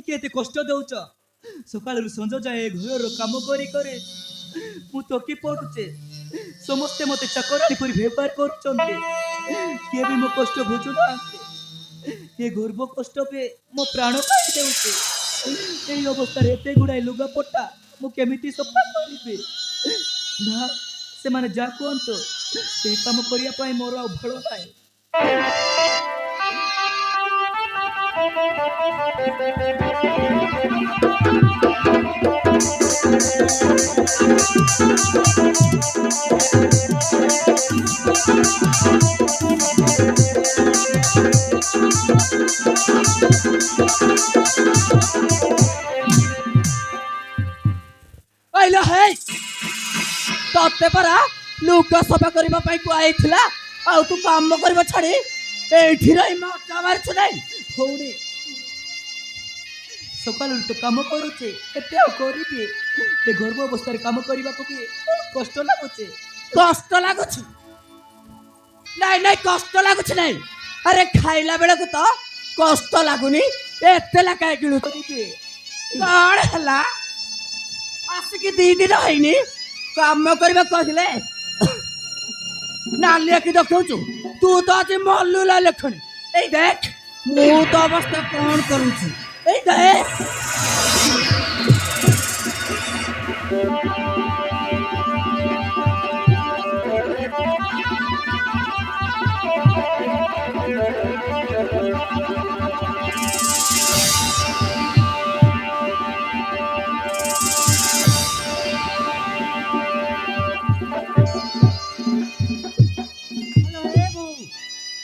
केते कष्ट दउच सकाळ संज जाए घर काम करी करे मु तकी पड़ुचे समस्ते मते चाकरानी परि व्यवहार करूचंते के भी मो कष्ट बुझु नांते ये गर्भ कष्ट पे मो प्राण काटी देउचे एई अवस्था रे एते गुडाई लुगा पट्टा मु केमिति सफा करिबे ना से माने जा कोंतो से काम करिया पाई मोर आ भलो नाई आइला है तते परा लुका सफा करबा पई को आइथिला आ तू काम करबा छाडी एठी रही मजा मारछु नै भौणी सकाल तो काम करुचे एते करिबे ए गर्भ अवस्था रे काम करबा को भी कष्ट लागुचे कष्ट लागुछु नै नै कष्ट लागुछु नै अरे खाइला बेला को तो कष्ट लागुनी एते ला काई गिळु करिबे कण हला आसिकी दी दिन हैनी काम करबा कहले नालिया की देखौछु तू तो आज मल्लू ला लखणी ए देख मु तो अवस्था कोन करूछु ए देख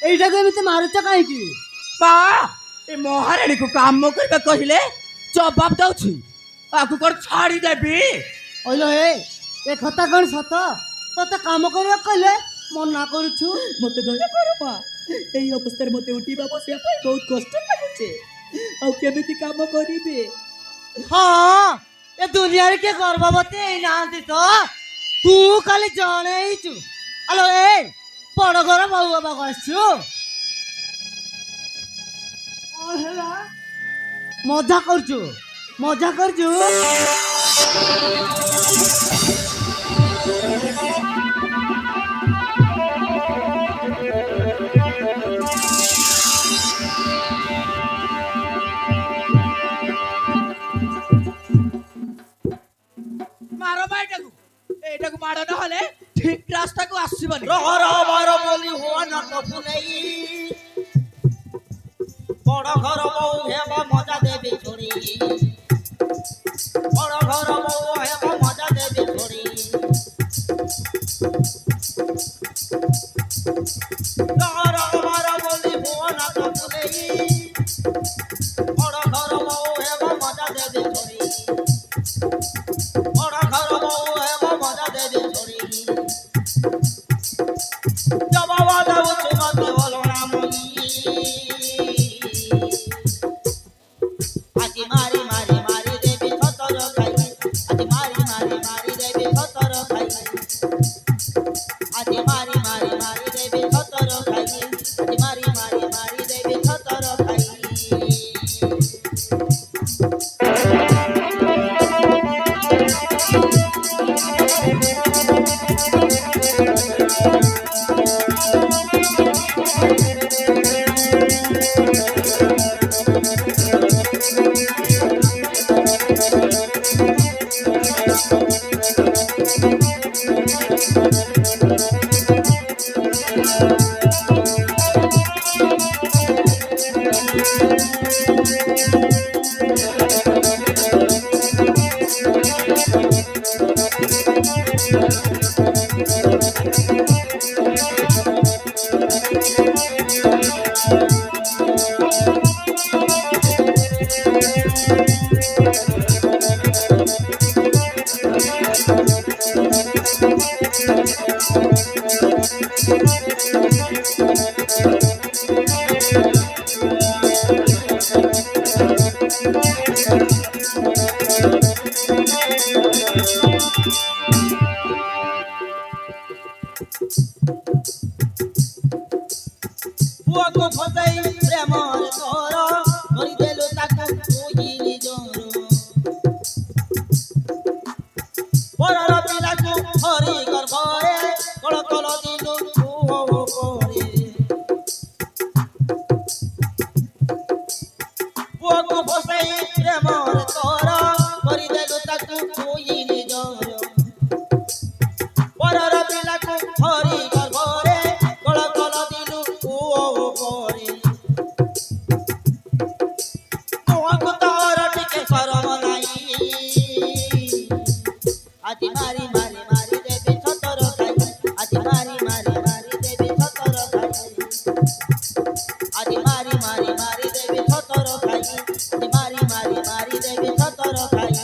এইটা কেমিতে মারুছ কাইকি बा ए महारानी को काम करबा कहले जवाब दउछि आकु कर छाड़ी देबी ওইলো এ কথা কোন সত তোতে কাম করিয়া কইলে মন না করুছু मते दया करो मा एई अवस्था रे मते उठीबा बसिया पाई बहुत कष्ट लागुचे आ केमिति काम करिबे হ্যাঁ এ দুনিয়ার কে গর্ভবতী এই নাহান্তি তো তু খালি জনেইছু আলো বড় ঘর বউ বাবা আসছু মজা করছু মজা করছু मारो बाइटाकू एटाकू मारो न हले ठीक रास्ता को आसीबनी রহর বার বলি হওয়া না কফু নেই বড় ঘর বউ হেবা মজা দেবে ছড়ি বড় ঘর বউ হেবা মজা দেবে ছড়ি রহর বার বলি হওয়া না কফু নেই বড় ঘর বউ হেবা মজা দেবে ছড়ি বড় ঘর বউ হেবা মজা দেবে ছড়ি জবাবা দাউছে মতে বলো না মনি আজি মারি মারি মারি দেবী সতর খাই আজি মারি মারি মারি দেবী সতর খাই আজি মারি মারি মারি দেবী সতর খাই আজি মারি মারি মারি দেবী সতর খাই পুয়াকো ফসাই প্রেমর তোর ধরি দেলু তাকু তুহিনি ପରର ପିଲାକୁ ହରି ଗର୍ଭରେ କଳ କଳ ଦିନୁ ପରେ ପୁଅକୁ ବସେଇ ପ୍ରେମରେ ତୋର କରିଦେଲୁ ତାକୁ ଛୁଇଁ ନିଜର ପରର ପିଲାକୁ ହରି ଗର୍ଭରେ କଳ କଳ ଦିନୁ ପରେ ପୁଅକୁ ତୋର ଟିକେ ସରମ ନାହିଁ ଆଜି ମାରି ମାରି ମାରି ଦେବି ଛତର ଖାଇ ଆଜି ମାରି ମାରି ମାରି ଦେବି ଛତର ଖାଇ ଆଜି ମାରି ମାରି ମାରି ଦେବି ଛତର ଖାଇ ଆଜି ମାରି ମାରି ମାରି ଦେବି ଛତର ଖାଇ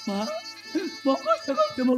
ମା ମୋ କଷ୍ଟ କଷ୍ଟ ମୋ